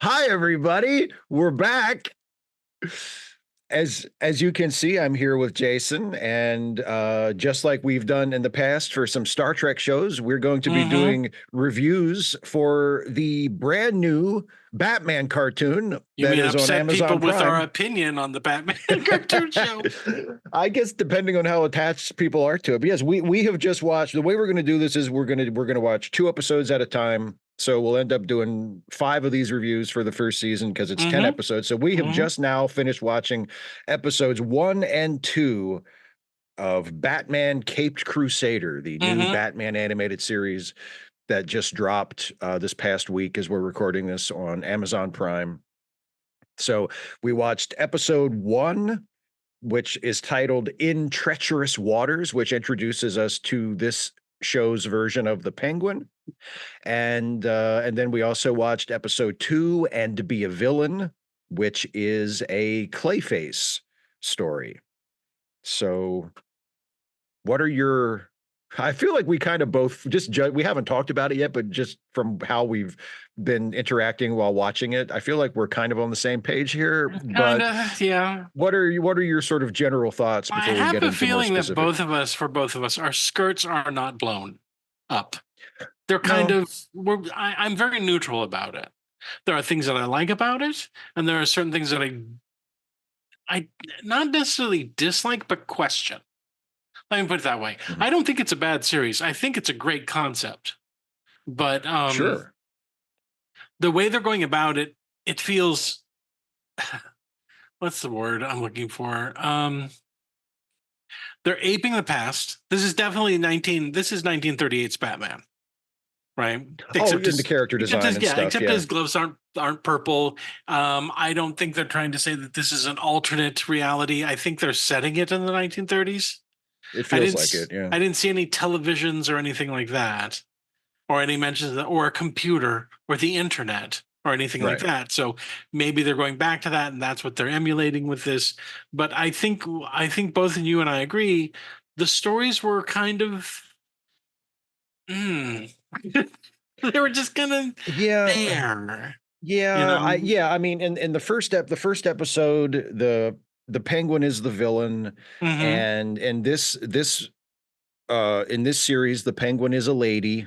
Hi, everybody. We're back. As you can see, I'm here with Jason, and just like we've done in the past for some Star Trek shows, we're going to be Mm-hmm. doing reviews for the brand new Batman cartoon You that mean is on upset people Amazon with our Prime. opinion on the Batman cartoon show? I guess depending on how attached people are to it. But yes, we have just watched. The way we're going to do this is we're going to watch 2 episodes at a time. So we'll end up doing 5 of these reviews for the first season because it's 10 Mm-hmm. episodes. So we have Mm-hmm. just now finished watching episodes 1 and 2 of Batman Caped Crusader, the new Mm-hmm. Batman animated series that just dropped this past week as we're recording this on Amazon Prime. So we watched episode 1, which is titled In Treacherous Waters, which introduces us to this show's version of the Penguin. And then we also watched episode 2, And to Be a Villain, which is a Clayface story. So what are your I feel like we kind of both we haven't talked about it yet, but just from how we've been interacting while watching it, I feel like we're kind of on the same page here. Kind But of, yeah. what are your sort of general thoughts I before we have get a into more feeling that specifics? for both of us, our skirts are not blown up. They're kind No. of, I'm very neutral about it. There are things that I like about it, and there are certain things that I not necessarily dislike, but question. Let me put it that way. Mhm. I don't think it's a bad series. I think it's a great concept. But Sure. the way they're going about it, it feels what's the word I'm looking for? They're aping the past. This is definitely 1938's Batman, right? Oh, in the character design and stuff, Except yeah. his gloves aren't purple. I don't think they're trying to say that this is an alternate reality. I think they're setting it in the 1930s. It feels like it, yeah. I didn't see any televisions or anything like that, or any mentions of that, or a computer or the internet or anything like Right. that. So maybe they're going back to that, and that's what they're emulating with this. But I think both of you and I agree the stories were kind of mm, they were just kind of Yeah. there, you Yeah, I know. yeah, I mean in the first episode, the penguin is the villain, Mm-hmm. and in this series the penguin is a lady.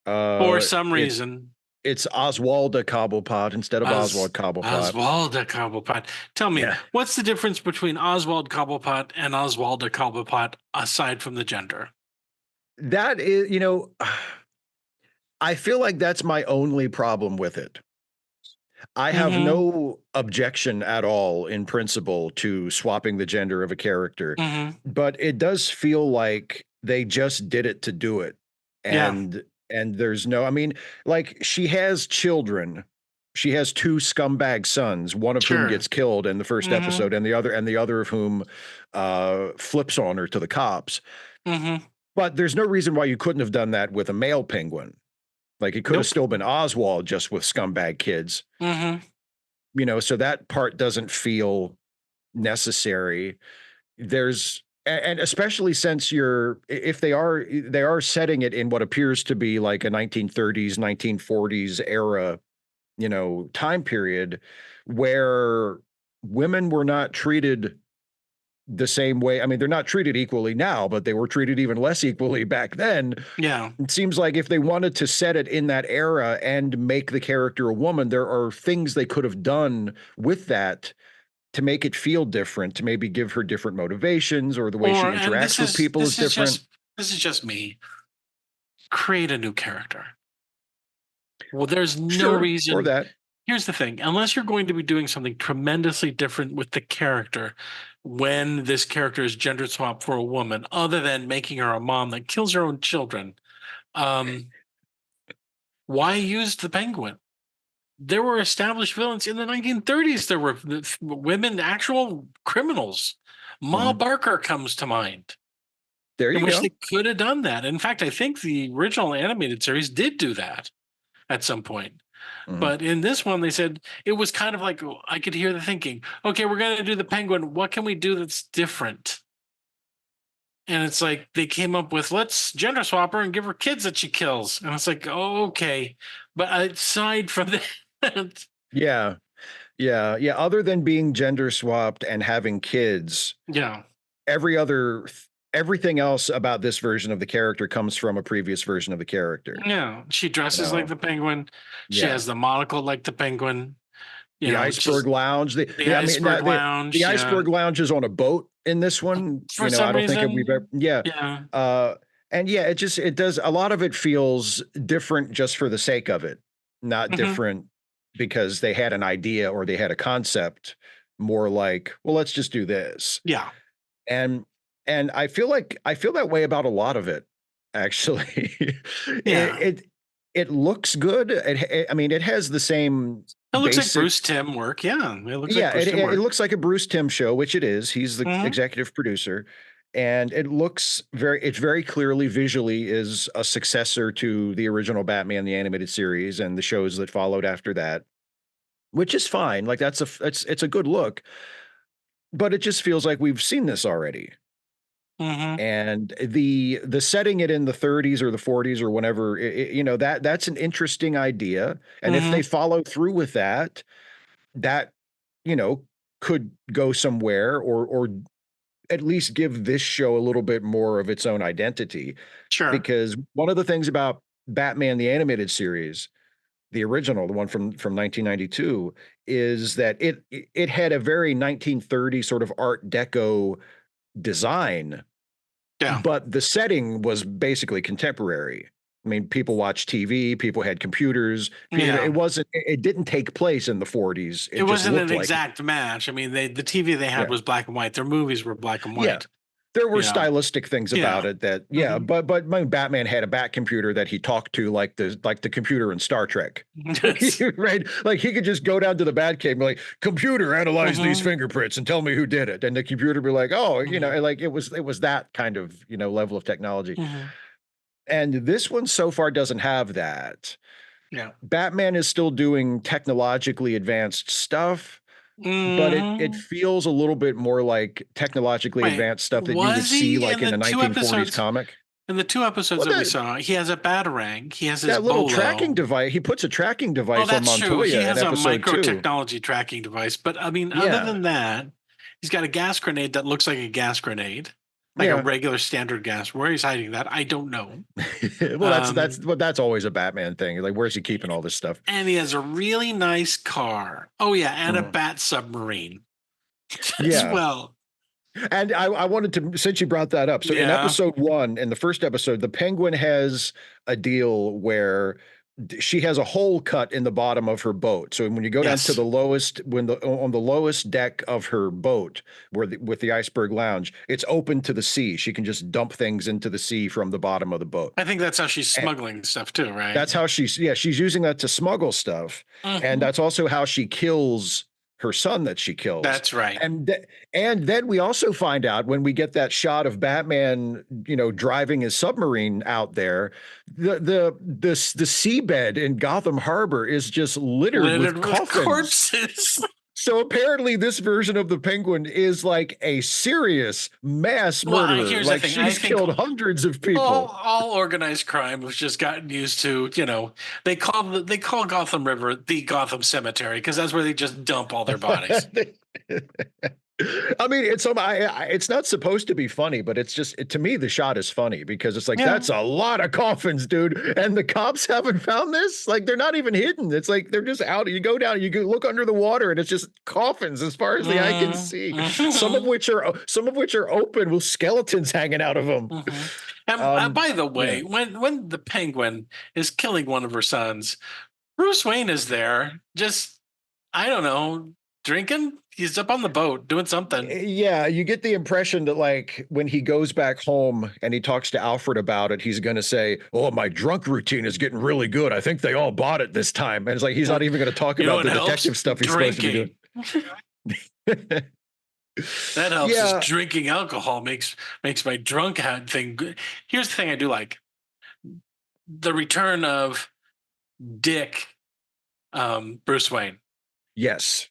For Uh some it's reason, it's Oswalda Cobblepot instead of Os Oswald Cobblepot. Oswald Cobblepot. Tell me, Yeah. what's the difference between Oswald Cobblepot and Oswald Cobblepot aside from the gender? That is, I feel like that's my only problem with it. I have Mm-hmm. no objection at all in principle to swapping the gender of a character, Mm-hmm. but it does feel like they just did it to do it. Yeah, And there's no, I mean, like she has children. She has 2 scumbag sons, one of whom sure. gets killed in the first Mm-hmm. episode, and the other of whom flips on her to the cops. Mm-hmm. But there's no reason why you couldn't have done that with a male penguin. Like it could have Nope. still been Oswald just with scumbag kids, Mm-hmm. so that part doesn't feel necessary. There's and especially since you're if they are setting it in what appears to be like a 1930s 1940s era, time period where women were not treated the same way. I mean, they're not treated equally now, but they were treated even less equally back then. Yeah. It seems like if they wanted to set it in that era and make the character a woman, there are things they could have done with that to make it feel different, to maybe give her different motivations, or the way she And interacts with people is different. this is just me. Create a new character. Well, there's no Sure, or reason. that. Here's the thing: unless you're going to be doing something tremendously different with the character, when this character is gender swapped for a woman, other than making her a mom that kills her own children, um, why use the penguin? There were established villains in the 1930s. There were women, actual criminals. Ma Mhm. Barker comes to mind, There in you which go. they could have done that. In fact, I think the original animated series did do that at some point. Mhm. But in this one, they said it was kind of like I could hear the thinking, okay, we're going to do the penguin. What can we do that's different? And it's like they came up with let's gender swap her and give her kids that she kills. And it's like, oh, okay. But aside from that, Yeah. Yeah. Yeah. Other than being gender swapped and having kids, Yeah. every other everything else about this version of the character comes from a previous version of the character. Yeah. She You dresses like know, the penguin. She yeah. has the monocle like the penguin. The Just iceberg lounge. the I mean, iceberg the lounge. Yeah. iceberg lounge is on a boat in this one. For I some don't think we've ever. reason. Yeah. Yeah. Uh, and yeah, it does a lot of it feels different just for the sake of it, not Hmm. different because they had an idea or they had a concept. More like, well, let's just do this. Yeah. And I feel that way about a lot of it, actually. Yeah. It looks good. I mean, it has the same It looks like basic. Bruce Timm work. Yeah. It looks like Yeah, Bruce Timm it work. looks like a Bruce Timm show, which it is. He's the Hmm. executive producer, and it's very clearly visually is a successor to the original Batman the animated series and the shows that followed after that, which is fine. Like it's a good look, but it just feels like we've seen this already. Hmm. And the setting it in the 30s or the 40s or whenever that's an interesting idea, and if they Hmm. follow through with that, that you know could go somewhere or at least give this show a little bit more of its own identity, Sure. because one of the things about Batman the animated series, the original, the one from 1992, is that it had a very 1930s sort of art deco design, Yeah. but the setting was basically contemporary. I mean, people watched TV, people had computers. Yeah. It didn't take place in the 40s. It It just wasn't looked an like it. exact match. I mean, the TV they had Yeah. was black and white. Their movies were black and Yeah. white. There were You know. stylistic things about Yeah. it that, yeah, Hmm. but my Batman had a bat computer that he talked to like the computer in Star Trek. It's, Right? Like he could just go down to the bat cave and be like, computer, analyze these hmm. fingerprints and tell me who did it. And the computer be like, oh, Hmm. and like it was that kind of, level of technology. Hmm. And this one so far doesn't have that. Yeah. Batman is still doing technologically advanced stuff, but it Hmm. feels a little bit more like technologically Wait, advanced stuff that you would was see he like in in the a two 1940s episodes? comic. In the two episodes Well, that we saw, he has a batarang. He has his that little tracking bolo. device, he puts a tracking Oh, device on that's true. He Montoya in has a episode micro 2. technology tracking device. But I mean, other Yeah. than that, he's got a gas grenade that looks like a gas grenade, like a Yeah. regular standard gas. Where he's hiding that, I don't know. Well, Um, that's always a Batman thing. Like, where's he keeping all this stuff? and he has a really nice car. Oh yeah, and a Mhm. bat submarine as Yeah. well. And I wanted to, since you brought that up. So in Yeah. episode 1, in the first episode, the Penguin has a deal where she has a hole cut in the bottom of her boat. So when you go down to Yes. the lowest, when the on the lowest deck of her boat, with the iceberg lounge, it's open to the sea. She can just dump things into the sea from the bottom of the boat. I think that's how she's And smuggling stuff too, right? that's how she's using that to smuggle stuff. And Mhm. that's also how she kills her son that she kills. That's right. And then we also find out when we get that shot of Batman, driving his submarine out there, the seabed in Gotham Harbor is just littered with Littered with coffins. corpses. So apparently this version of the Penguin is like a serious mass Well, murderer. here's the Like thing. I she's think killed hundreds of all people. all organized crime has just gotten used to, they call Gotham River the Gotham Cemetery because that's where they just dump all their bodies. I mean, it's not supposed to be funny, but it's just to me the shot is funny because it's like Yeah. that's a lot of coffins, dude. And the cops haven't found this. Like they're not even hidden. It's like they're just out. You go down, you go look under the water, and it's just coffins as far as the eye can Mm, see. mhm, Some of which are open with skeletons hanging out of them. mhm. And Um, by the yeah. way, when the Penguin is killing one of her sons, Bruce Wayne is there, just I don't know, drinking. He's up on the boat doing something. Yeah, you get the impression that like when he goes back home and he talks to Alfred about it, he's going to say, "Oh, my drunk routine is getting really good. I think they all bought it this time." And it's like he's not even going to talk You know about what the helps? detective stuff he's supposed to be doing. Drinking. That helps. Is Yeah, drinking alcohol makes my drunk thing good. Here's the thing I do like: the return of Dick, Bruce Wayne. yes.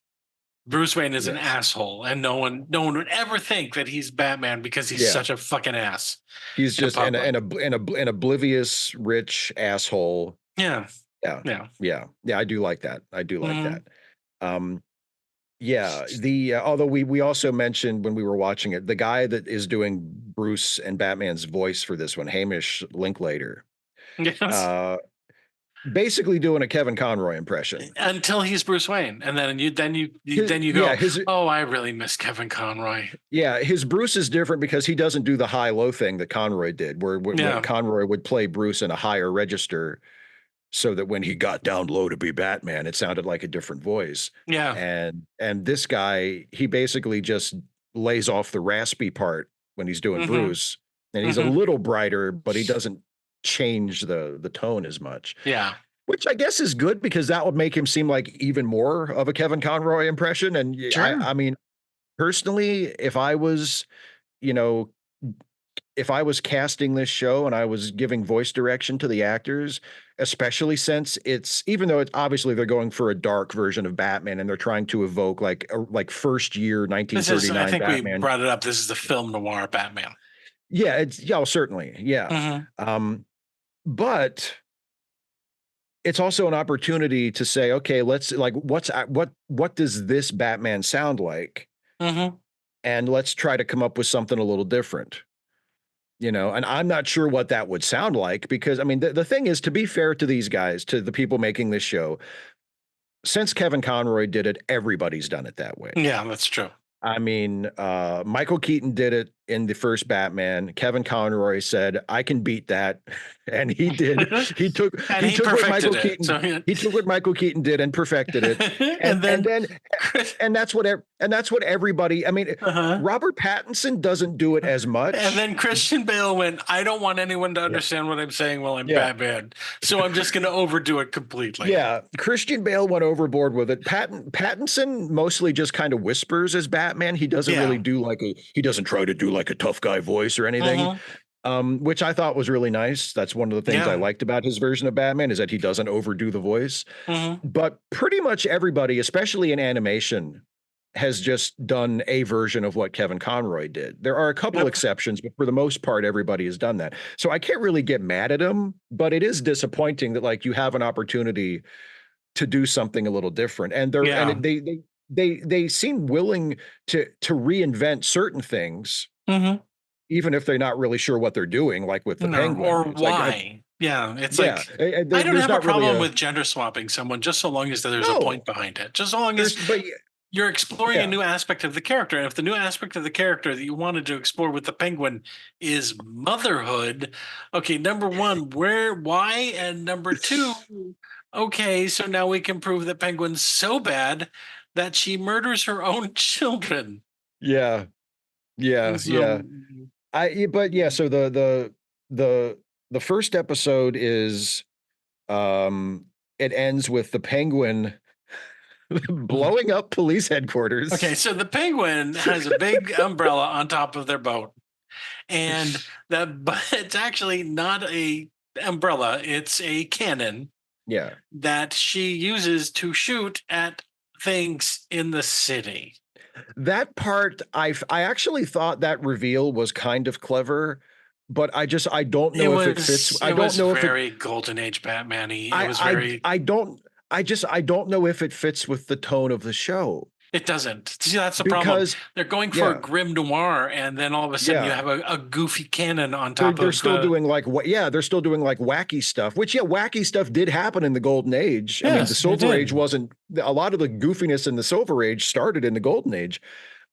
Bruce Wayne is an Yes. asshole, and no one would ever think that he's Batman because he's Yeah. such a fucking ass He's in just public. an oblivious rich asshole. Yeah, Yeah. Yeah. Yeah. Yeah, I do like that. I do like Hmm. that. Um, yeah, although we also mentioned when we were watching it, the guy that is doing Bruce and Batman's voice for this one, Hamish Linklater, Yes. uh, basically doing a Kevin Conroy impression. Until he's Bruce Wayne, and then His, then you yeah, go, his oh, I really miss Kevin Conroy. yeah, his Bruce is different because he doesn't do the high-low thing that Conroy did, where when Yeah. Conroy would play Bruce in a higher register so that when he got down low to be Batman, it sounded like a different voice. Yeah. And this guy, he basically just lays off the raspy part when he's doing Hmm. Bruce, and he's a Hmm. little brighter, but he doesn't change the tone as much, Yeah. which I guess is good because that would make him seem like even more of a Kevin Conroy impression. And Sure. I mean, personally, if I was, you know, if I was casting this show and I was giving voice direction to the actors, especially since it's even though it's obviously they're going for a dark version of Batman and they're trying to evoke like like first year This is, I 1939 think we Batman. brought it up. This is the film noir Batman. Yeah, it's yeah, well, certainly. Yeah. Hmm. Um, but it's also an opportunity to say, okay, let's like what does this Batman sound like? Hmm. And let's try to come up with something a little different. And I'm not sure what that would sound like because I mean, the thing is, to be fair to these guys, to the people making this show, since Kevin Conroy did it, everybody's done it that way. Yeah, that's true. I mean, Michael Keaton did it in the first Batman. Kevin Conroy said, "I can beat that," and he did. He took And he he took what perfected Michael it. Keaton he took what Michael Keaton did and perfected it. And And then, then and that's what everybody. I mean, uh-huh. Robert Pattinson doesn't do it as And much. then Christian Bale went, I don't want anyone to Yeah, understand what I'm saying while I'm yeah. Batman. So I'm just going to overdo it completely. Yeah, Christian Bale went overboard with it. Pattinson mostly just kind of whispers as Batman. He doesn't really Yeah. do he doesn't try to do like a tough guy voice or anything, Hmm. which I thought was really nice. That's one of the things I Yeah. liked about his version of Batman is that he doesn't overdo the voice. Hmm. But pretty much everybody, especially in animation, has just done a version of what Kevin Conroy did. There are a couple Yep. exceptions, but for the most part, everybody has done that. So I can't really get mad at him, but it is disappointing that like you have an opportunity to do something a little different. And Yeah. they seem willing to reinvent certain things, Hmm. even if they're not really sure what they're doing, like with the No, Penguin. or It's like, why? Yeah. It's yeah, like, I don't there's have a not really problem a with gender swapping someone just so long as there's a point no. behind it. Just so long as There's but you're exploring a yeah, new aspect of the character. And if the new aspect of the character that you wanted to explore with the Penguin is motherhood, okay, number one, why? And number two, okay, so now we can prove that Penguin's so bad that she murders her own children. yeah, yeah, And yeah. so, But yeah. So the the first episode is um it ends with the Penguin blowing up police okay, headquarters. so the Penguin has a big umbrella on top of their boat, and but it's actually not a umbrella; it's a cannon Yeah. that she uses to shoot at things in the city. That part, I actually thought that reveal was kind of clever, but I don't know if it fits. I It don't was know if it very Golden Age Batman-y. It was very. I don't I don't know if it fits with the tone of the show It doesn't. See, that's the problem. because They're going for a yeah, grim noir, and then all of a sudden you yeah. have a goofy cannon on top They're of. still doing like what yeah, they're still doing like wacky stuff, which yeah, wacky stuff did happen in the Golden Age. I mean, the Yes, it Silver Age did. wasn't a lot of the goofiness in the Silver Age started in the Golden Age.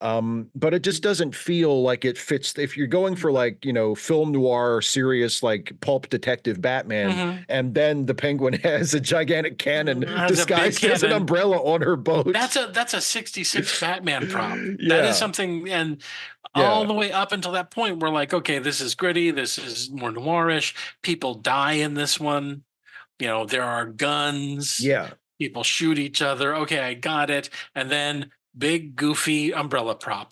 But it just doesn't feel like it fits. If you're going for like, film noir, serious, like pulp detective Batman, Hmm. and then the Penguin has a gigantic cannon Has a big disguised as an cannon. umbrella on her boat. That's a 66 Batman prop. That is Yeah, something, and all yeah, the way up until that point, we're like, okay, this is gritty, this is more noirish. People die in this one. There are guns, yeah, people shoot each other. Okay, I got it. And then big goofy umbrella prop.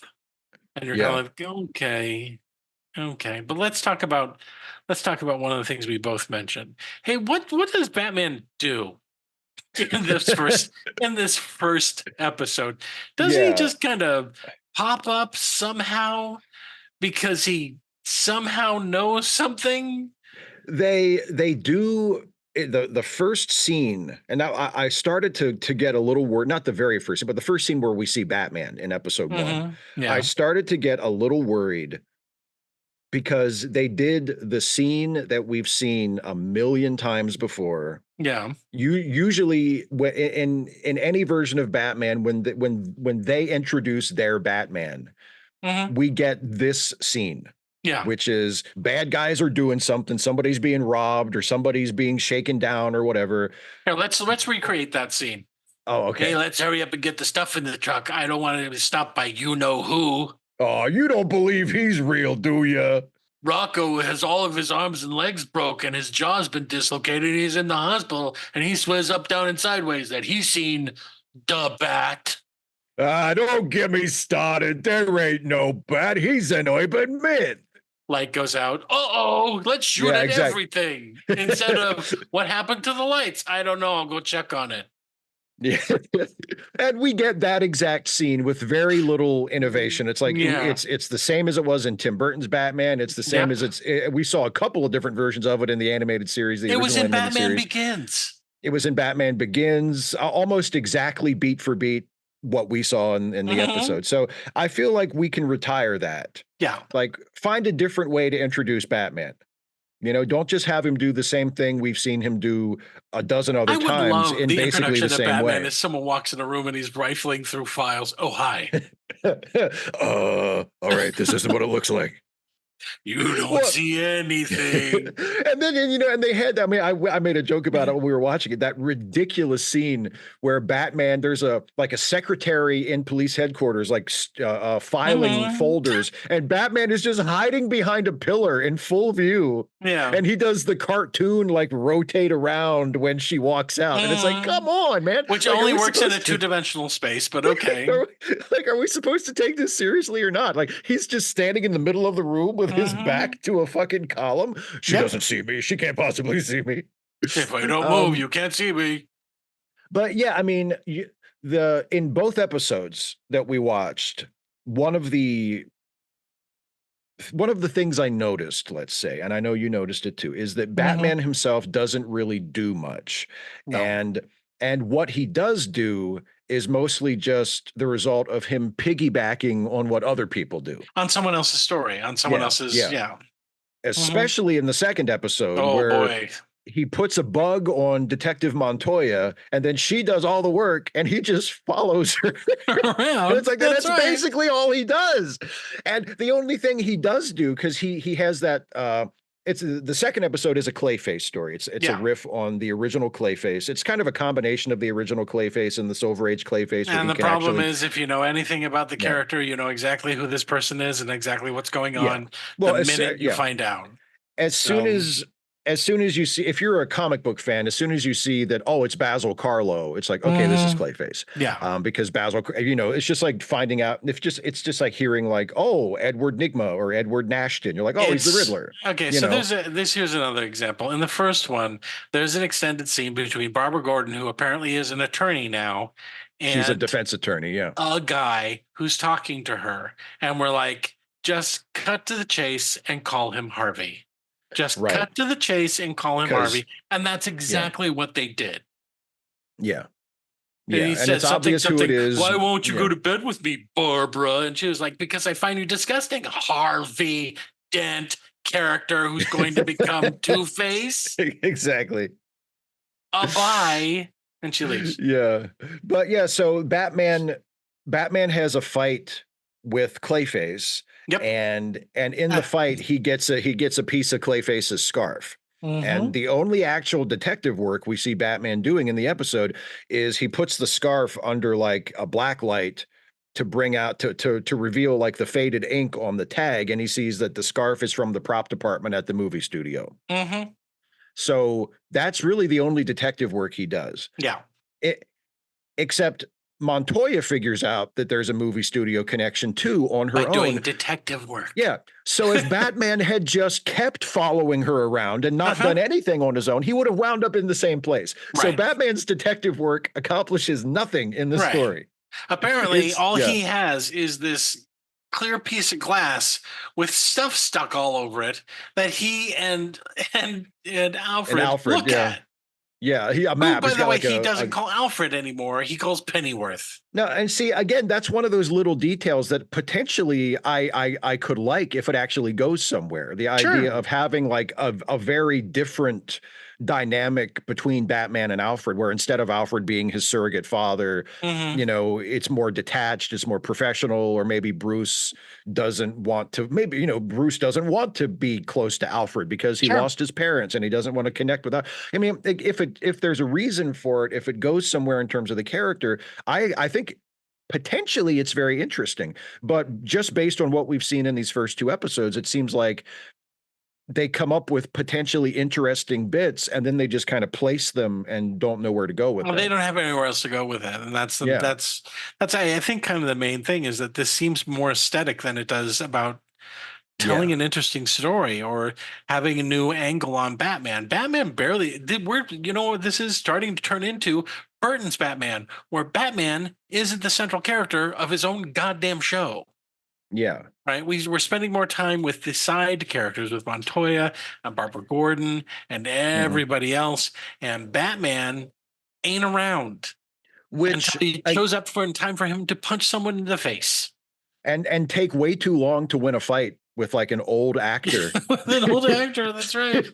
And you're kind yeah. of like, okay, okay. But let's talk about one of the things we both mentioned. Hey, what does Batman do in this first episode? Doesn't he Yeah, just kind of pop up somehow because he somehow knows something? they do. the first scene, and now I started to get a little worried, not the very first scene, but the first scene where we see Batman in episode one. I Yeah. started to get a little worried because they did the scene that we've seen a million times before. Yeah. You usually in any version of Batman, when they introduce their Batman, hmm we get this scene, Yeah. which is bad guys are doing something, somebody's being robbed or somebody's being shaken down or whatever. Here, let's recreate that scene. Oh, Hey, okay. let's hurry up and get the stuff in the truck. I don't want to be stopped by you know who. Oh, you don't believe he's real, do you? Rocco has all of his arms and legs broken. His jaw's been dislocated. He's in the hospital, and he swears up, down, and sideways that he's seen the Bat. Ah, don't get me started. There ain't no bat. He's an urban myth. Light goes out. Let's shoot Yeah, at exactly. everything instead of what happened to the lights. I don't know. I'll go check on it. Yeah. And we get that exact scene with very little innovation. It's like Yeah. it's the same as it was in Tim Burton's Batman. It's the same Yep. as we saw a couple of different versions of it in the animated series, the It was original in animated Batman series. Begins. It was in Batman Begins, almost exactly beat for beat what we saw in the Mm-hmm. episode. So I feel like we can retire that. Yeah. Like find a different way to introduce Batman. Don't just have him do the same thing we've seen him do a dozen other I would times love in the basically the introduction of same Batman way. as someone walks in a room and he's rifling through files. Oh, hi. All right, this isn't what it looks like. You don't Well, see anything. and then and they had, I mean, I made a joke about it when we were watching it, that ridiculous scene where Batman, there's a like a secretary in police headquarters like filing Mhm. folders, and Batman is just hiding behind a pillar in full view, Yeah. and he does the cartoon like rotate around when she walks out, and it's like, come Mhm. on, man. Which Like, are only we works in a supposed to two-dimensional space, but okay. are we supposed to take this seriously or not? Like he's just standing in the middle of the room with his Mhm. back to a fucking column. She Yep. doesn't see me. She can't possibly see me. If I don't move, Um, you can't see me. but yeah, I mean, the in both episodes that we watched, one of the one of the things I noticed, let's say, and I know you noticed it too, is that Mhm. Batman himself doesn't really do much. No. And what he does do is mostly just the result of him piggybacking on what other people do. On someone else's story, on someone Yeah, else's, yeah. yeah. Mhm. Especially in the second episode Oh where boy. he puts a bug on Detective Montoya and then she does all the work and he just follows her. And it's Around. like That's that's right. basically all he does. And the only thing he does do, because he has that it's the second episode is a Clayface story. It's a Yeah. riff on the original Clayface. It's kind of a combination of the original Clayface and the Silver Age Clayface, where And he the can problem actually, is, if you know anything about the yeah, character, you know exactly who this person is and exactly what's going yeah. on the Well, minute you yeah, find out. as soon So, as you see, if you're a comic book fan, as soon as you see that, oh, it's Basil Carlo, it's like, okay, this is mhm. Clayface. Yeah. Because Basil, it's just like finding out, if just it's just like hearing like, oh, Edward Nigma or Edward Nashton, you're like, oh, he's the It's Riddler. okay. you So know here's another example. In the first one, there's an extended scene between Barbara Gordon, who apparently is an attorney now, she's a and defense attorney, yeah. a guy who's talking to her. And we're like, just cut to the chase and call him Harvey. Just Right. cut to the chase and call him Because Harvey. And that's yeah, exactly what they did. yeah, And yeah, he and said it's obvious who it is. why won't you go Yeah. to bed with me, Barbara? And she was like, because I find you disgusting. Harvey Dent character who's going to become Two-Face. Exactly. Bye. And she leaves. Yeah. But yeah, so Batman has a fight with Clayface, Yep. and in the fight he gets a piece of Clayface's scarf. And Mhm. the only actual detective work we see Batman doing in the episode is he puts the scarf under like a black light to bring out to reveal like the faded ink on the tag, and he sees that the scarf is from the prop department at the movie studio. Mhm. So that's really the only detective work he does. Yeah. It, except Montoya figures out that there's a movie studio connection too on By her doing own. detective work. Yeah. So if Batman had just kept following her around and not done anything on his own, he would have wound up in the same place. So Right. Batman's detective work accomplishes nothing in this Right. story. Apparently, all he has is this clear piece of glass with stuff stuck all over it that he and Alfred, look yeah. at. A Who, map. by He's the got way, like he a doesn't call Alfred anymore. He calls Pennyworth. no, and see again, that's one of those little details that potentially I could like if it actually goes somewhere. The idea Sure. of having like a very different dynamic between Batman and Alfred, where instead of Alfred being his surrogate father, Hmm. it's more detached, it's more professional, or maybe Bruce doesn't want to be close to Alfred because he Sure. lost his parents and he doesn't want to connect with. I mean, if there's a reason for it, if it goes somewhere in terms of the character, I think potentially it's very interesting. But just based on what we've seen in these first two episodes, it seems like they come up with potentially interesting bits and then they just kind of place them and don't know where to go with Well, they them. don't have anywhere else to go with it, and Yeah. that's I think kind of the main thing is that this seems more aesthetic than it does about telling Yeah. an interesting story or having a new angle on Batman. Batman barely did. We're what this is starting to turn into Burton's Batman, where Batman isn't the central character of his own goddamn show. Yeah. Right, we're spending more time with the side characters, with Montoya and Barbara Gordon and Mhm. everybody else, and Batman ain't around until Which he shows up for in time for him to punch someone in the face. and take way too long to win a fight with like an old actor. With an old actor, that's right.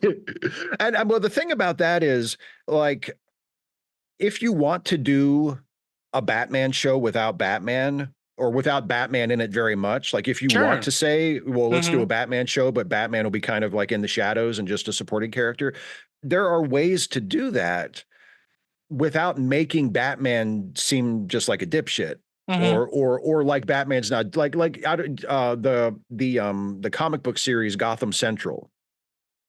And well, the thing about that is like if you want to do a Batman show without Batman or without Batman in it very much, like if you want Sure. to say, well, let's do a Hmm. Batman show, but Batman will be kind of like in the shadows and just a supporting character, there are ways to do that without making Batman seem just like a dipshit. Hmm. Or like Batman's not like out of the comic book series Gotham Central,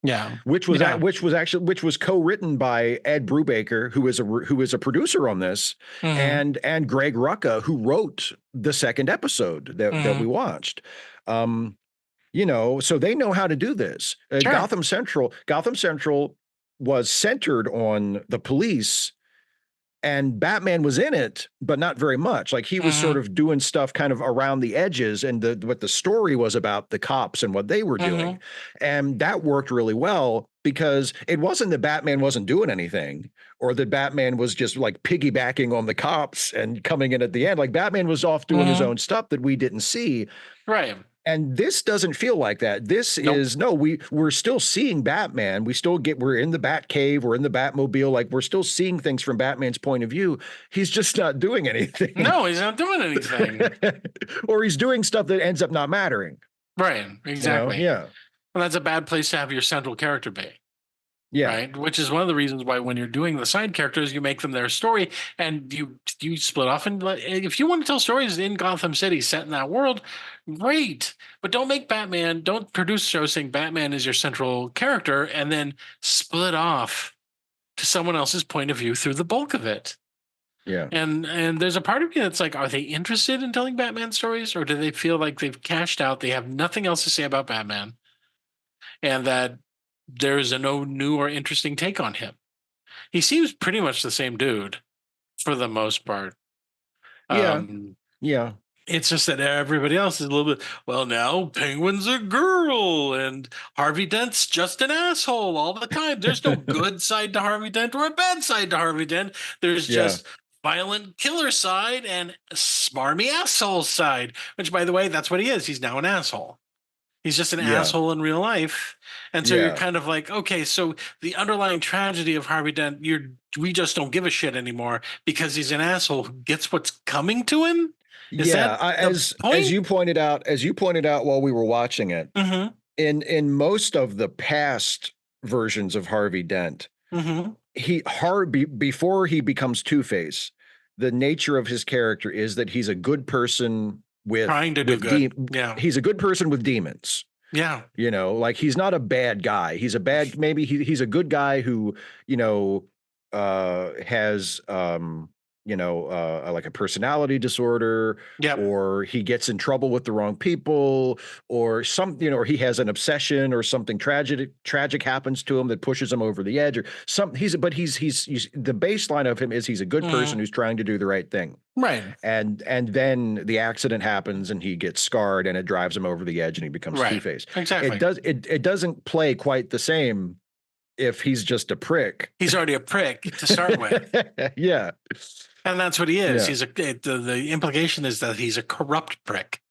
Yeah. Yeah. which was co-written by Ed Brubaker, who is a producer on this, Hmm. and Greg Rucka, who wrote the second episode that we Hmm. watched. Um, so they know how to do this. Sure. Gotham Central was centered on the police and Batman was in it, but not very much. Like he was sort Hmm. of doing stuff kind of around the edges, and what the story was about the cops and what they were doing, Hmm. and that worked really well because it wasn't that Batman wasn't doing anything, or that Batman was just like piggybacking on the cops and coming in at the end. Like Batman was off doing his Hmm. own stuff that we didn't see, Right. and this doesn't feel like that. This Nope. is no, we're still seeing Batman. We're in the Bat Cave, we're in the Batmobile, like we're still seeing things from Batman's point of view. He's just not doing anything. No, he's not doing anything. Or he's doing stuff that ends up not mattering, Right. Exactly. Yeah. Well, that's a bad place to have your central character be. Yeah. Right, which is one of the reasons why when you're doing the side characters, you make them their story, and you split off. And if you want to tell stories in Gotham City set in that world, great. But don't produce shows saying Batman is your central character and then split off to someone else's point of view through the bulk of it. Yeah. And there's a part of me that's like, are they interested in telling Batman stories, or do they feel like they've cashed out, they have nothing else to say about Batman, and that there's a no new or interesting take on him? He seems pretty much the same dude for the most part. Yeah. Um, Yeah. it's just that everybody else is a little bit, well, now Penguin's a girl and Harvey Dent's just an asshole all the time. There's no good side to Harvey Dent or a bad side to Harvey Dent. There's Yeah. just violent killer side and smarmy asshole side, which, by the way, that's what he is. He's now an asshole. He's just an Yeah. asshole in real life. And so you're Yeah. kind of like, okay, so the underlying tragedy of Harvey Dent, we just don't give a shit anymore because he's an asshole who gets what's coming to him. Is Yeah. that the As point? you pointed out while we were watching it, Mm-hmm. in most of the past versions of Harvey Dent, Mm-hmm. before he becomes Two-Face, the nature of his character is that he's a good person Trying to do good. Yeah. he's a good person with demons. Yeah. Like he's not a bad guy. He's a bad maybe he's a good guy who, has like a personality disorder, Yep. or he gets in trouble with the wrong people, or or he has an obsession or something tragic happens to him that pushes him over the edge, or some he's the baseline of him is he's a good person Mm-hmm. who's trying to do the right thing. Right. And then the accident happens and he gets scarred and it drives him over the edge and he becomes Right. Two-Face. Exactly. It doesn't play quite the same if he's just a prick. He's already a prick to start with. Yeah. And that's what he is. Yeah. He's the implication is that he's a corrupt prick.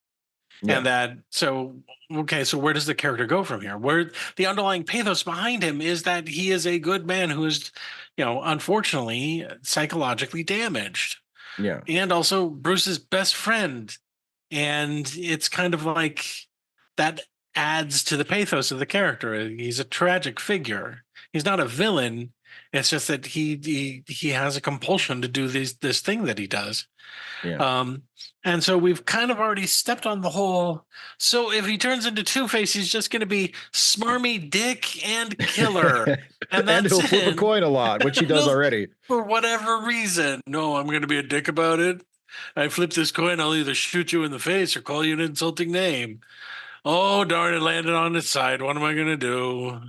Yeah. And that, so, okay, so where does the character go from here? Where the underlying pathos behind him is that he is a good man who is, unfortunately psychologically damaged, Yeah. and also Bruce's best friend. And it's kind of like that adds to the pathos of the character. He's a tragic figure. He's not a villain. It's just that he has a compulsion to do this thing that he does. Yeah. Um, and so we've kind of already stepped on the whole. So if he turns into Two-Face, he's just going to be smarmy dick and killer, and And that's he'll flip a it. coin a lot, which he does already. For whatever reason, no, I'm going to be a dick about it. I flip this coin, I'll either shoot you in the face or call you an insulting name. Oh darn! It landed on its side. What am I going to do?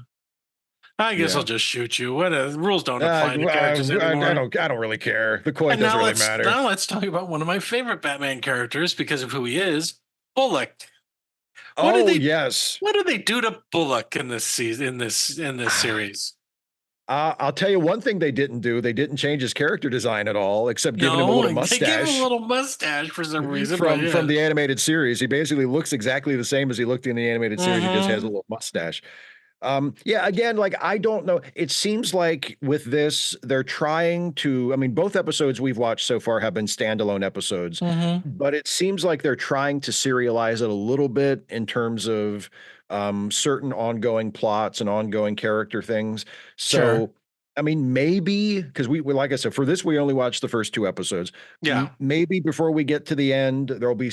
I guess I'll Yeah. just shoot you. What rules don't apply to characters I anymore. don't really care. The coin And doesn't really matter. now let's talk about one of my favorite Batman characters because of who he is, Bullock. What did Oh, they yes. what did they do to Bullock in this season in this series? I'll tell you one thing they didn't do. They didn't change his character design at all, except giving him a No, little they gave him a mustache little mustache for some reason, but from yeah. the animated series. He basically looks exactly the same as he looked in the animated series. He just has a Mm-hmm. little mustache. Yeah, again, like I don't know. It seems like with this, they're trying to, I mean, both episodes we've watched so far have been standalone episodes, Mm-hmm. but it seems like they're trying to serialize it a little bit in terms of certain ongoing plots and ongoing character things. Sure. So, I mean, maybe because like I said, for this we only watched the first two episodes. Yeah. Maybe before we get to the end, there'll be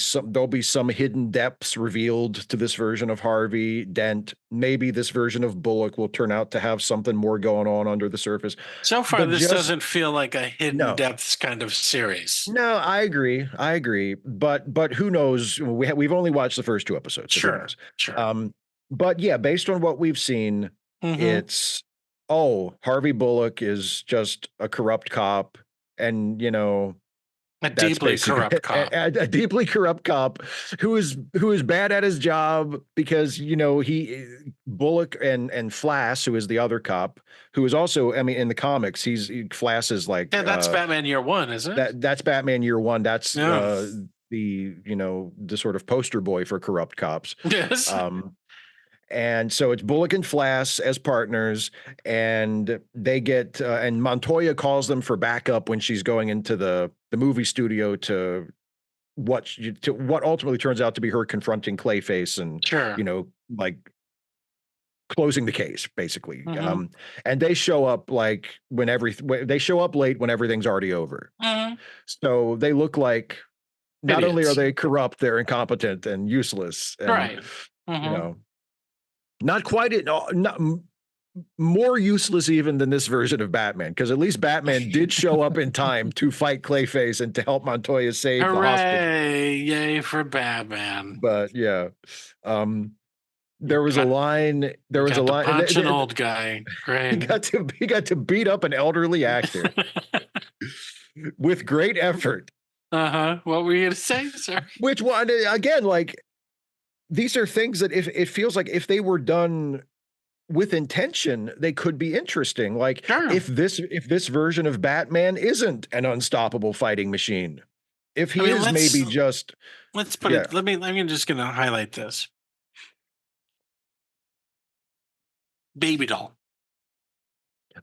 some hidden depths revealed to this version of Harvey Dent. Maybe this version of Bullock will turn out to have something more going on under the surface. So far, But this just doesn't feel like a hidden no, depths kind of series. no, I agree. I agree. But who knows? We've only watched the first two episodes, so who Sure. knows? Sure. Um, but yeah, based on what we've seen, Mm-hmm. it's Harvey Bullock is just a corrupt cop, and A that's deeply basically corrupt cop. a deeply corrupt cop who is bad at his job because he Bullock and Flass, who is the other cop, who is also, I mean, in the comics, Flass is like Yeah, that's Batman Year One, isn't it? that's Batman Year One. That's Yeah. the sort of poster boy for corrupt cops. Yes. Um, and so it's Bullock and Flass as partners, and they get and Montoya calls them for backup when she's going into the movie studio to what ultimately turns out to be her confronting Clayface and Sure. like closing the case basically. Mm-hmm. And they show up like they show up late when everything's already over. Mm-hmm. So they look like not only are Idiots. they corrupt, they're incompetent and useless, and Right. you Mm-hmm. know not quite it not more useless even than this version of Batman, because at least Batman did show up in time to fight Clayface and to help Montoya save the hostage. Hooray! Yay for Batman. But yeah, um, there was a Got line. There was a got to line. punch an old guy. He Great. got to beat up an elderly actor with great effort. Uh-huh. What were you gonna say, sir? Which one again? Like these are things that if it feels like if they were done with intention, they could be interesting. Like Sure. if this version of Batman isn't an unstoppable fighting machine, if I he mean, is maybe just let's put yeah. it. I'm just gonna highlight this. Baby doll,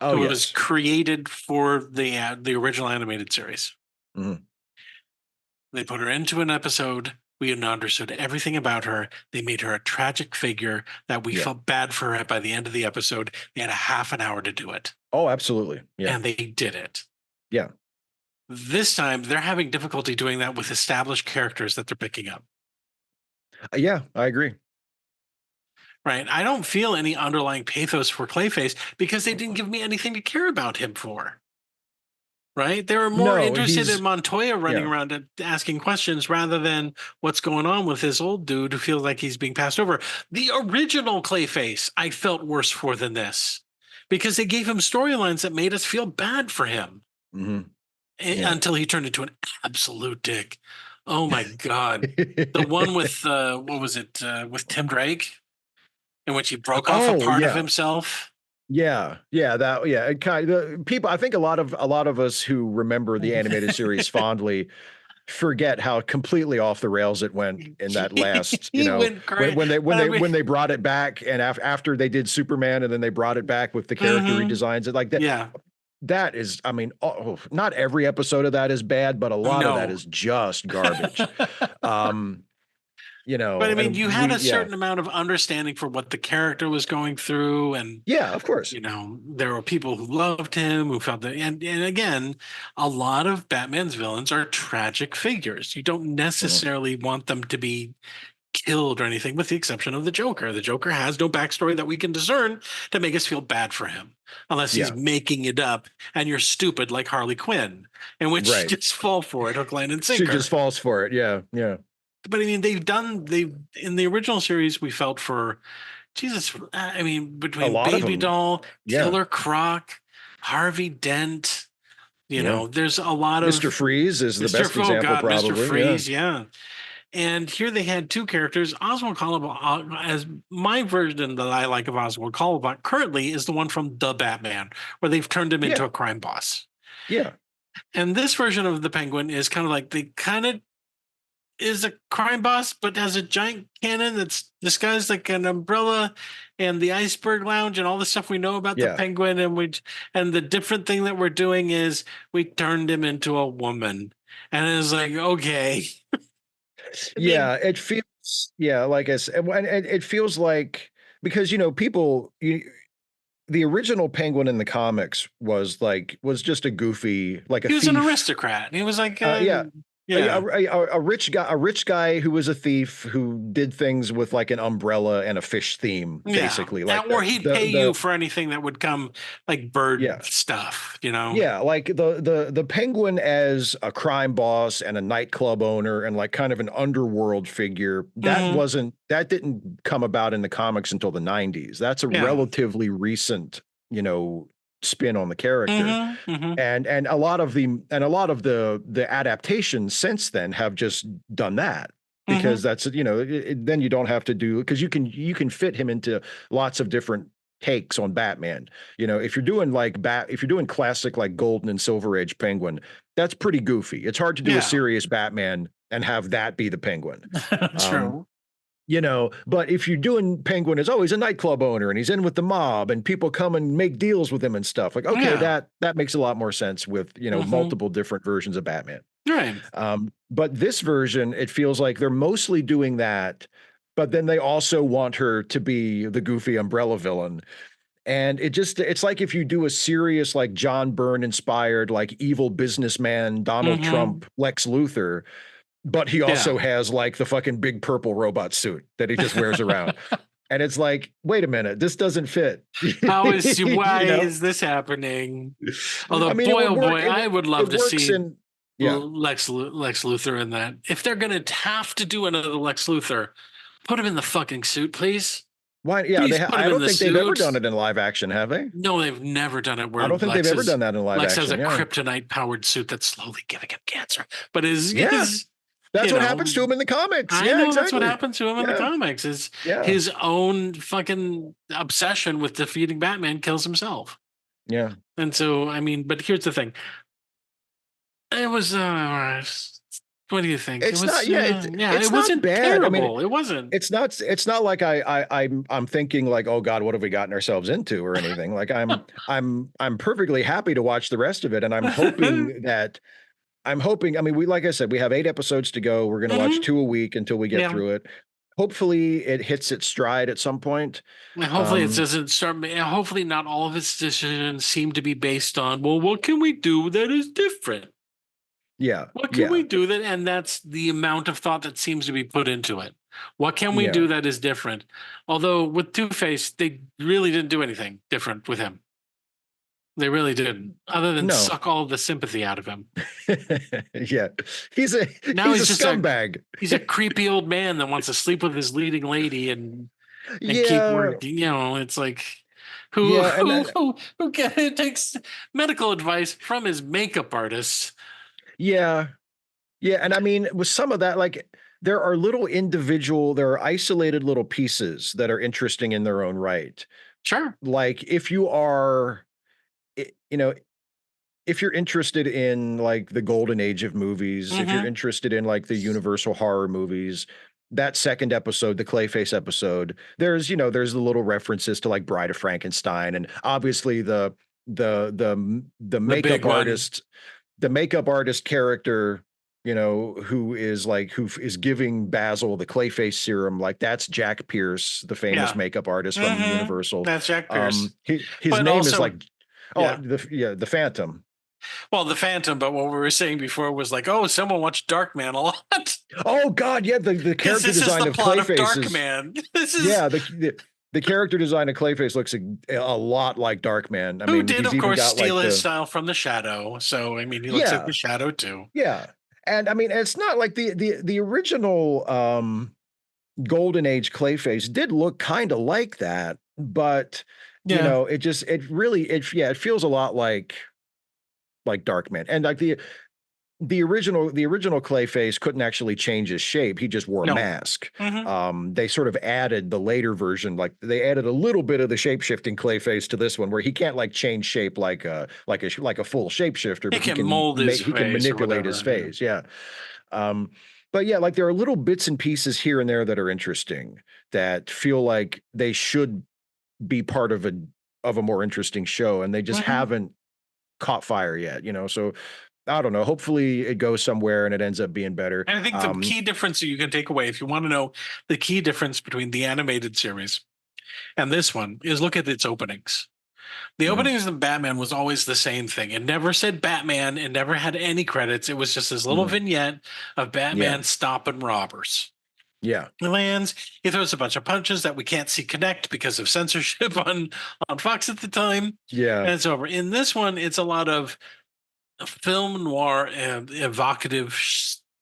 Oh who was yes. created for the original animated series. Mhm. They put her into an episode. We understood everything about her. They made her a tragic figure that we Yeah. felt bad for her by the end of the episode. They had a half an hour to do it, Oh, absolutely. Yeah. and they did it. Yeah. This time, they're having difficulty doing that with established characters that they're picking up. Yeah, I agree. Right? I don't feel any underlying pathos for Clayface because they didn't give me anything to care about him for. Right? They were more No, interested in Montoya running yeah. around and asking questions rather than what's going on with this old dude who feels like he's being passed over. The original Clayface, I felt worse for than this because they gave him storylines that made us feel bad for him Mhm. Yeah. until he turned into an absolute dick. Oh my God. The one with, what was it, with Tim Drake, in which he broke off a Oh, part of yeah. himself. Yeah, it kind of people. I think a lot of us who remember the animated series fondly forget how completely off the rails it went in that last, He went when great. when they when But I they mean, when they brought it back, and after they did Superman and then they brought it back with the character mhm, redesigns, it like that. yeah, That is, I mean, not every episode of that is bad, but a lot of that no. is just garbage. Um, But I mean, and you had we, a yeah, certain amount of understanding for what the character was going through, and yeah, of course. there were people who loved him, who felt that, and again, a lot of Batman's villains are tragic figures. You don't Mhm. necessarily want them to be killed or anything, with the exception of the Joker. The Joker has no backstory that we can discern to make us feel bad for him, unless he's Yeah, making it up and you're stupid like Harley Quinn, in which you right. just fall for it, hook, line, and She just sinker. falls for it. Yeah, yeah. But I mean, they in the original series we felt for Jesus. I mean, A between lot of Baby them. Doll, Yeah, Killer Croc, Harvey Dent, yeah. there's a lot Mr. of Freeze is the Mr. best Oh example, God, Mr. probably. Yeah. Freeze, yeah. And here they had two characters. Oswald Cobblepot, as my version that I like of Oswald Cobblepot currently is the one from The Batman, where they've turned him into Yeah, a crime boss. yeah, And this version of the Penguin is kind of like they kind of is a crime boss, but has a giant cannon that's disguised like an umbrella, and the iceberg lounge and all the stuff we know about the yeah. penguin. And the different thing that we're doing is we turned him into a woman. And it's like, okay. I mean, Yeah, it feels, yeah, like I said, and it feels like, because people, the original Penguin in the comics was just a goofy, like a he was an thief. aristocrat. He was like, Yeah, yeah. a rich guy who was a thief who did things with like an umbrella and a fish theme, Yeah. basically. Like Or he'd pay you for anything that would come, like bird yeah. stuff. Yeah, like the Penguin as a crime boss and a nightclub owner and like kind of an underworld figure, Hmm. that didn't come about in the comics until the 90s. That's a Yeah. relatively recent, spin on the character. Hmm. Hmm. And a lot of the adaptations since then have just done that, because Hmm. that's, then you don't have to do, because you can fit him into lots of different takes on Batman. If you're doing if you're doing classic like Golden and Silver Age Penguin, that's pretty goofy. It's hard to do a Yeah. serious Batman and have that be the Penguin. Um, True. but if you're doing Penguin as, oh, he's a nightclub owner and he's in with the mob and people come and make deals with him and stuff, like, okay, Yeah. that makes a lot more sense with, Hmm. multiple different versions of Batman. Right. But this version, it feels like they're mostly doing that, but then they also want her to be the goofy umbrella villain. And it's like if you do a serious, like John Byrne inspired, like evil businessman, Donald Hmm. Trump, Lex Luthor, but he Yeah. also has like the fucking big purple robot suit that he just wears around. And it's like, wait a minute, this doesn't fit. Why you know? is this happening? Although, I mean, it boy, would oh work. boy, I would love It to works see in, yeah. Lex Luthor in that. If they're gonna have to do another Lex Luthor, put him in the fucking suit, please. Why? Yeah, Please put him I in don't the think they've ever done suit. it in live action, have they? No, they've never done it I where don't think they've ever done that in live Lex has a action. Yeah. kryptonite powered suit that's slowly giving him cancer. But is Yeah. is That's you what happens know to him in the comics. I Yeah, know that's what exactly. happened to him in the Yeah. comics. Is Yeah. his own fucking obsession with defeating Batman kills himself. Yeah. And so, I mean, but here's the thing. It was what do you think? It It's was not, yeah, yeah, it's it not wasn't bad. I mean, terrible. It wasn't. it's not like I'm thinking like, oh God, what have we gotten ourselves into or anything. Like I'm perfectly happy to watch the rest of it. And I'm hoping, I mean, like I said, we have 8 episodes to go. We're gonna watch Hmm. 2 a week until we get Yeah. through it. Hopefully it hits its stride at some point. And hopefully it Um, doesn't start. Hopefully not all of its decisions seem to be based on, well, what can we do that is different? yeah, What can yeah, we do that? And that's the amount of thought that seems to be put into it. What can we yeah. do that is different? Although with Two Face, they really didn't do anything different with him. They really didn't, other than No. suck all of the sympathy out of him. Yeah. He's a Now he's a he's just a scumbag. he's a creepy old man that wants to sleep with his leading lady and keep Yeah. working. It's like Yeah, and who takes medical advice from his makeup artist. yeah. Yeah, and I mean, with some of that, like there are isolated little pieces that are interesting in their own right. Sure. Like if you are, you know, if you're interested in like the golden age of movies, if you're Hmm. interested in like the universal horror movies, that second episode, the Clayface episode, there's the little references to like Bride of Frankenstein, and obviously the The big makeup one. artist, the makeup artist character, who is giving Basil the Clayface serum, like that's Jack Pierce, the famous Yeah. makeup artist from Hmm. Universal. That's Jack Pierce. His But name is also, like, yeah. the Phantom. Well, the Phantom, but what we were saying before was like, oh, someone watched Darkman a lot. Oh God, yeah, the Because character this is design the of plot of Clayface is, Darkman. This is yeah, the character design of Clayface looks a lot like Darkman. I who mean, did, he's of even course, got like steal his the, style from the Shadow. So I mean, he looks like the yeah, Shadow too. yeah. And I mean, it's not like the original Golden Age Clayface did look kind of like that, but Yeah. it feels a lot like Darkman. And like the original Clayface couldn't actually change his shape. He just wore a No. mask. Hmm. They sort of added the later version, like they added a little bit of the shape shifting Clayface to this one, where he can't like change shape like a full shapeshifter, He but he can can mold his make he can face or manipulate his whatever. Yeah. face. Yeah. Um, but yeah, like there are little bits and pieces here and there that are interesting that feel like they should be part of a more interesting show, and they just Hmm. haven't caught fire yet. So I don't know. Hopefully it goes somewhere and it ends up being better. And I think the key difference that you can take away, if you want to know the key difference between the animated series and this one, is look at its openings. The Mhm. openings of Batman was always the same thing. It never said Batman. It never had any credits. It was just this little Mhm. vignette of Yeah. Batman stopping robbers. Yeah. He lands. He throws a bunch of punches that we can't see connect because of censorship on Fox at the time, Yeah. and it's over. In this one, it's a lot of film noir and evocative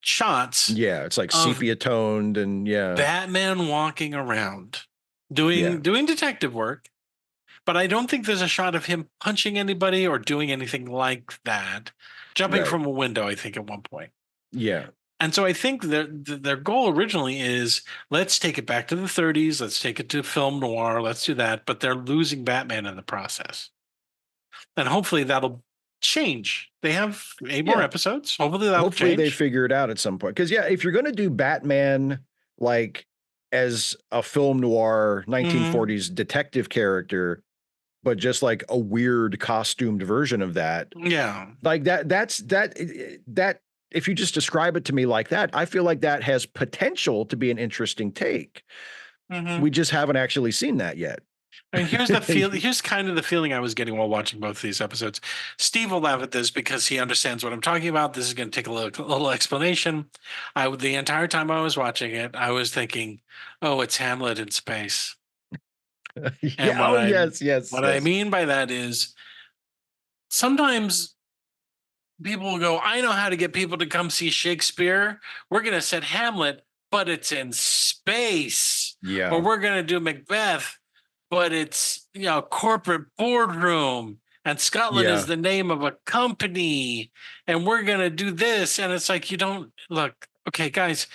shots Yeah. It's like of sepia toned and yeah. Batman walking around Yeah. doing detective work, but I don't think there's a shot of him punching anybody or doing anything like that. Jumping Right. from a window, I think, at one point. Yeah. And so I think their goal originally is let's take it back to the 30s, let's take it to film noir, let's do that. But they're losing Batman in the process, and hopefully that'll change. They have 8 more Yeah. episodes. Hopefully that'll Hopefully they change. figure it out at some point. Cause yeah, if you're going to do Batman, like as a film noir Hmm. 1940s detective character, but just like a weird costumed version of that, Yeah. like that if you just describe it to me like that, I feel like that has potential to be an interesting take. Hmm. We just haven't actually seen that yet. And here's the feel. Here's kind of the feeling I was getting while watching both of these episodes. Steve will laugh at this because he understands what I'm talking about. This is going to take a little explanation. The entire time I was watching it, I was thinking, "Oh, it's Hamlet in space." And Yeah. Oh, yes, yes, what I yes. mean by that is sometimes people will go, "I know how to get people to come see Shakespeare. We're going to set Hamlet, but it's in space, or Yeah. we're going to do Macbeth." But it's corporate boardroom, and Scotland is Yeah. the name of a company, and we're gonna do this, and it's like you don't look. Okay, guys,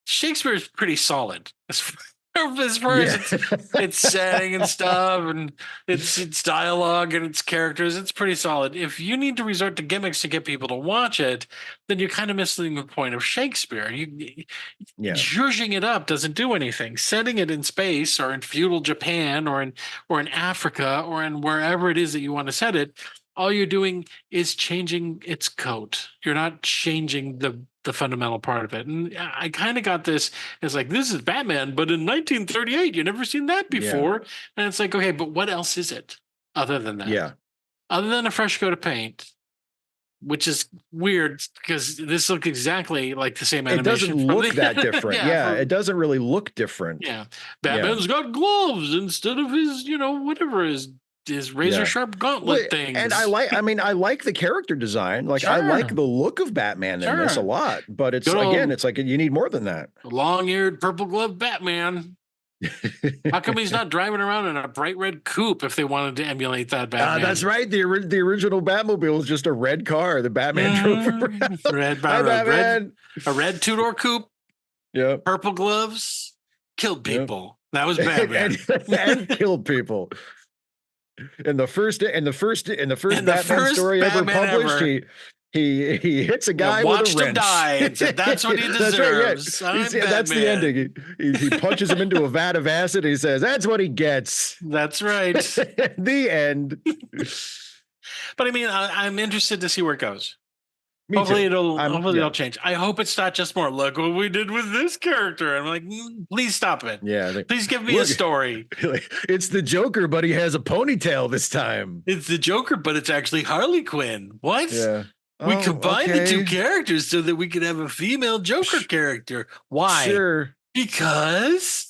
Shakespeare is pretty solid as far as Yeah. its setting and stuff, and its dialogue and its characters. It's pretty solid. If you need to resort to gimmicks to get people to watch it, then you're kind of missing the point of Shakespeare. Yeah. Zhuzhing it up doesn't do anything. Setting it in space or in feudal Japan or in Africa or in wherever it is that you want to set it, all you're doing is changing its coat. You're not changing the fundamental part of it. And I kind of got this as like, this is Batman, but in 1938, you never seen that Yeah. before. And it's like, okay, but what else is it other than that? Yeah. Other than a fresh coat of paint, which is weird because this looks exactly like the same It doesn't animation from look that the different. yeah, Yeah, it from doesn't really look different. yeah. Yeah. Batman's got gloves instead of his, whatever his razor Yeah. sharp Well, gauntlet and things. I mean, I like the character design. Like, I like Sure, the look of Batman in this a sure. lot, but it's Good again, old it's like you need more than that. long-eared purple glove Batman. How come he's not driving around in a bright red coupe if they wanted to emulate that That's Batman? right. The original Batmobile was just a red car. The Batman drove around. Red Hi, a red Batman. a red two-door coupe, Yep. purple gloves, killed Yep. people. That was and, Batman. and killed people. In the first And the Batman first story ever Batman published, ever. he hits a You guy with a watched him wrench. die and said, "That's what he That's right. Yeah, deserves. I'm that's the Batman." ending. He punches him into a vat of acid. He says, "That's what he gets." That's right. The end. But I mean, I'm interested to see where it goes. Me Hopefully too. hopefully Yeah. it'll change. I hope it's not just more, look what we did with this character. I'm like, please stop it. Yeah. Like, Please give me look, a story. it's the Joker, but he has a ponytail this time. It's the Joker, but it's actually Harley Quinn. What? Yeah. We Oh, combined the two okay. characters so that we could have a female Joker character. Why? Sure. Because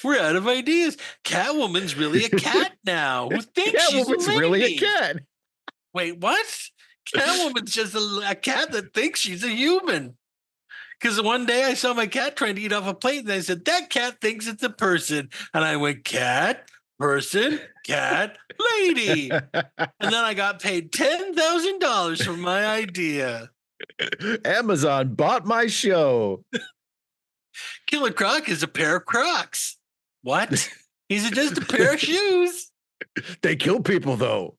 we're out of ideas. Catwoman's really a cat now. Who thinks she's a Catwoman's lady? really a cat. Wait, what? Catwoman's just a cat that thinks she's a human. Because one day I saw my cat trying to eat off a plate, and I said, "That cat thinks it's a person." And I went, cat, person, cat, lady. And then I got paid $10,000 for my idea. Amazon bought my show. Killer Croc is a pair of Crocs. What? He's just a pair of shoes. They kill people, though.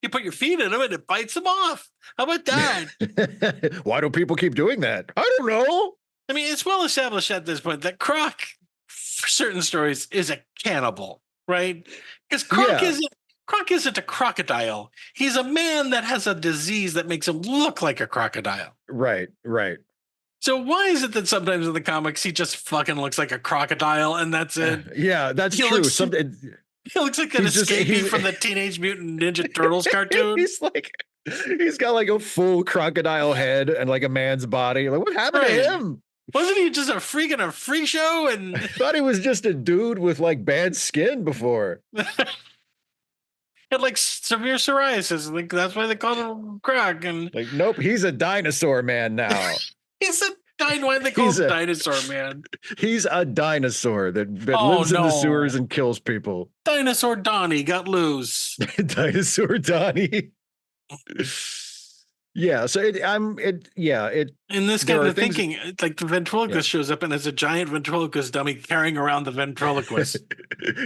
You put your feet in them and it bites them off. How about that? Why do people keep doing that? I don't know. I mean, it's well established at this point that Croc, for certain stories, is a cannibal, right? Because Croc isn't a crocodile. He's a man that has a disease that makes him look like a crocodile. Right. So why is it that sometimes in the comics he just fucking looks like a crocodile and that's it? Yeah, that's He true. looks- He looks like an escapee from the Teenage Mutant Ninja Turtles cartoon. He's got like a full crocodile head and like a man's body. Like, what happened to him? Wasn't he just a freak show? And I thought he was just a dude with like bad skin before. had like severe psoriasis. Like that's why they called him Croc. And like, nope, he's a dinosaur man now. He's a why they call him Dinosaur Man. He's a dinosaur that lives in the sewers and kills people. Dinosaur Donnie got loose. Dinosaur Donnie. Yeah, so in this kind of thinking, like the ventriloquist shows up and has a giant ventriloquist dummy carrying around the ventriloquist.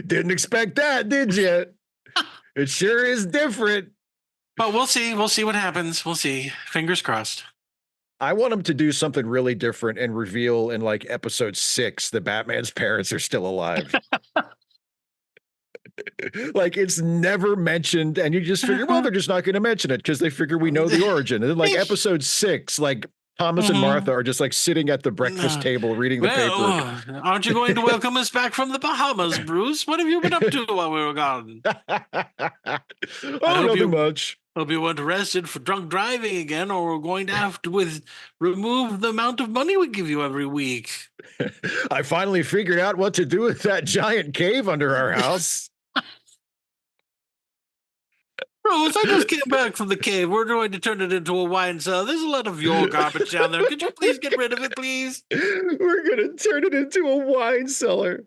Didn't expect that, did you? It sure is different. But we'll see. We'll see what happens. We'll see. Fingers crossed. I want him to do something really different and reveal in like episode 6 that Batman's parents are still alive. Like it's never mentioned, and you just figure, well, they're just not going to mention it because they figure we know the origin. And then like episode 6, like Thomas and Martha are just like sitting at the breakfast table reading the paper. Aren't you going to welcome us back from the Bahamas, Bruce? What have you been up to while we were gone? Nothing much. Hope you weren't arrested for drunk driving again, or we're going to have to remove the amount of money we give you every week. I finally figured out what to do with that giant cave under our house. Bruce, I just came back from the cave. We're going to turn it into a wine cellar. There's a lot of your garbage down there. Could you please get rid of it, please? We're going to turn it into a wine cellar.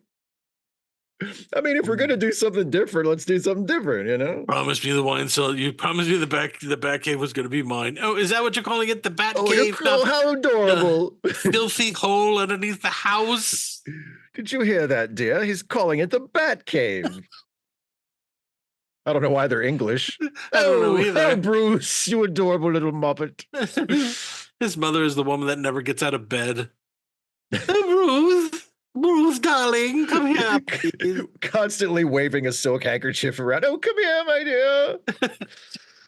I mean, if we're going to do something different, let's do something different, you know? Promise me the wine cellar. You promised me the bat cave was going to be mine. Oh, is that what you're calling it? The bat cave? Oh, how adorable. Filthy hole underneath the house. Did you hear that, dear? He's calling it the bat cave. I don't know why they're English. I don't know either. Oh, Bruce, you adorable little muppet. His mother is the woman that never gets out of bed. Oh, Bruce, darling, come here, please. Constantly waving a silk handkerchief around. Oh, come here, my dear.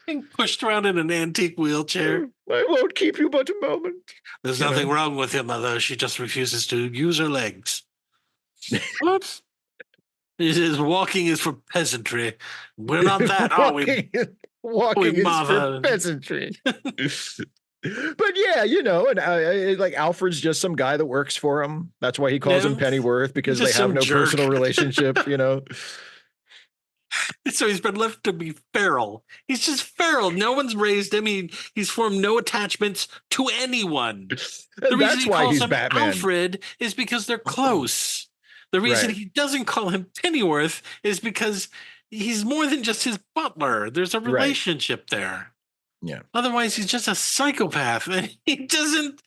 Being pushed around in an antique wheelchair. I won't keep you but a moment. There's nothing wrong with your mother. She just refuses to use her legs. What? He says walking is for peasantry. We're not that, are we? Walking is for peasantry. But yeah, you know, and like Alfred's just some guy that works for him. That's why he calls him Pennyworth, because they have no personal relationship, you know. So he's been left to be feral. He's just feral. No one's raised him. He's formed no attachments to anyone. The reason he calls him Batman. Alfred is because they're close. The reason he doesn't call him Pennyworth is because he's more than just his butler. There's a relationship there. Yeah. Otherwise, he's just a psychopath, and he doesn't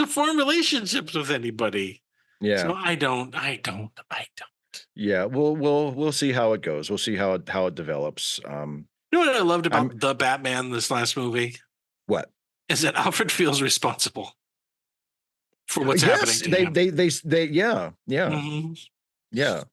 form relationships with anybody. So Yeah. I don't. Yeah. We'll see how it goes. We'll see how it develops. You know what I loved I'm about the Batman this last movie what? is that Alfred feels responsible for what's happening Yes, to him. yeah, yeah. Mhm. Yeah.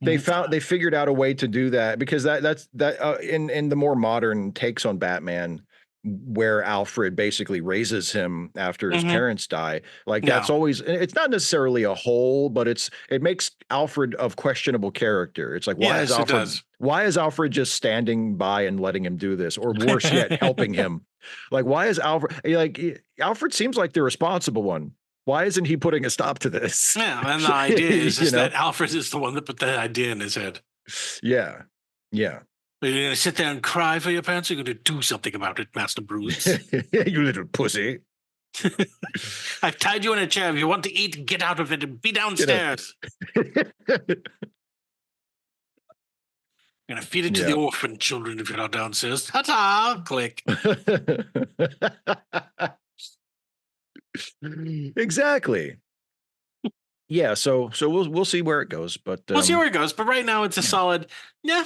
They figured out a way to do that because that's that in the more modern takes on Batman where Alfred basically raises him after his Mhm. parents die. Like that's Yeah. always it's not necessarily a hole, but it makes Alfred of questionable character. It's like Yes, it does. why is Alfred just standing by and letting him do this or worse yet helping him? Like why is Alfred seems like the responsible one. Why isn't he putting a stop to this? Yeah, and the idea is, You is know? that Alfred is the one that put that idea in his head. Yeah. Yeah. Are you going to sit there and cry for your parents? Or are you going to do something about it, Master Bruce? You little pussy. I've tied you in a chair. If you want to eat, get out of it and be Get it. downstairs. I'm going to feed it to the Yeah. orphan children if you're not downstairs. Ta-ta! Click. Exactly. Yeah, so we'll see where it goes, but We'll see where it goes. But right now, it's a yeah. solid. Yeah.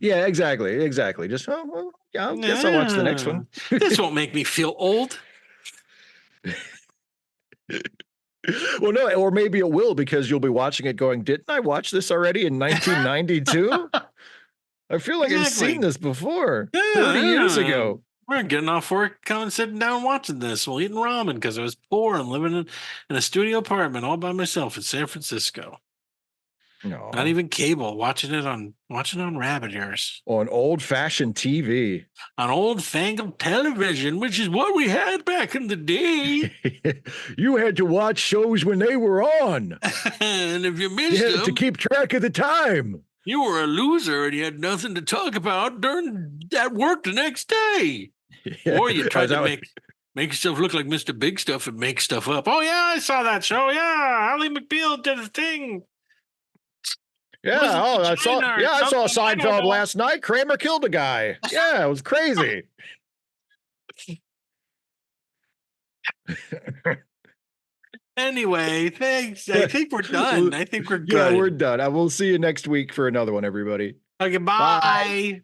Yeah, exactly. Just well, yeah, I guess I'll watch the next one. This won't make me feel old. Well, no, or maybe it will because you'll be watching it going, didn't I watch this already in 1992? I feel like I've seen Exactly. this before, Yeah, 30 years yeah. ago. We're getting off work, coming sitting down watching this while eating ramen because I was poor and living in a studio apartment all by myself in San Francisco. Not No. even cable, watching on Rabbit Ears. On old-fashioned TV. On old fangled television, which is what we had back in the day. You had to watch shows when they were on. And if you missed You had to them, keep track of the time. you were a loser and you had nothing to talk about during at work the next day. Yeah. Or you Is tried to that what- make yourself look like Mr. Big Stuff and make stuff up. Oh yeah, I saw that show. Yeah, Ally McBeal did a thing. Yeah. Was it Oh, vagina or I saw something? I don't Seinfeld know. last night. Kramer killed a guy. Yeah, it was crazy. Anyway, thanks. I think we're done. I think we're Yeah, good. we're done. I will see you next week for another one, everybody. Okay, Bye. bye.